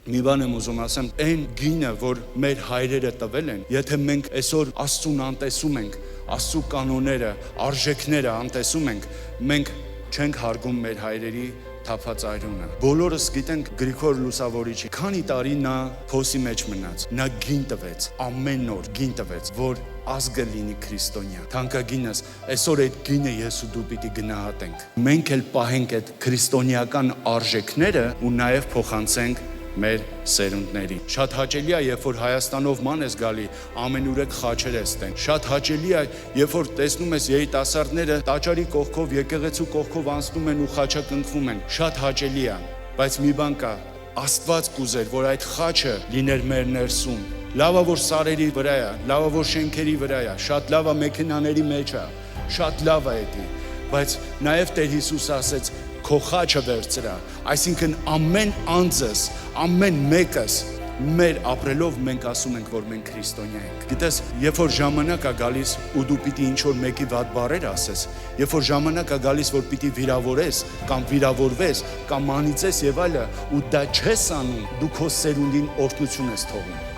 մի բան եմ ուզում ասեմ, այն գինը, որ մեր հայրերը տվել են, եթե մենք այսօր Աստծուն անտեսում ենք, Աստծու կանոնները, արժեքները անտեսում ենք, մենք չենք հարգում մեր հայրերի թափած այրունը։ Բոլորս գիտենք Գրիգոր Լուսավորիչի, քանի տարի նա փոսի մեջ մնաց, նա գին տվեց, ամեն օր գին տվեց, որ ազգը լինի քրիստոնյա։ Թանկագինս, այսօր այդ գինը ես ու դու պիտի գնահատենք։ Մենք էլ պահենք այդ քրիստոնեական արժեքները ու նաև փոխանցենք մեր սերունդներին։ Շատ հաճելի է, երբ որ Հայաստանով ման ես գալի, ամենուրեք խաչեր ես տեն։ Շատ հաճելի է, երբ որ տեսնում ես երիտասարդները տաճարի կողքով, եկեղեցու կողքով անցնում են ու խաչակնքվում են։ Շատ հաճելի է, բայց մի բան կա, Աստված կուզեր, որ այդ խաչը լիներ մեր ներսում։ Լավ է, որ սարերի վրա է, լավ է, որ շենքերի վրա է, շատ լավ է մեքենաների մեջ է, շատ լավ է դա, բայց նաև Տեր Հիսուս ասեց քո խաչը վերցրա, այսինքն ամեն անձս, ամեն մեկս մեր ապրելով մենք ասում ենք, որ մենք քրիստոնյա ենք։ Գիտես, երբ որ ժամանակ է գալիս ու դու պիտի ինչ-որ մեկի վատ բառեր ասես, երբ որ ժամանակ է գալիս, որ պիտի վիրավորես կամ վիրավորվես կամ մանիծես եւ այլը, ու դա չես անում, դու քո սերունդին օրհնություն ես թողում։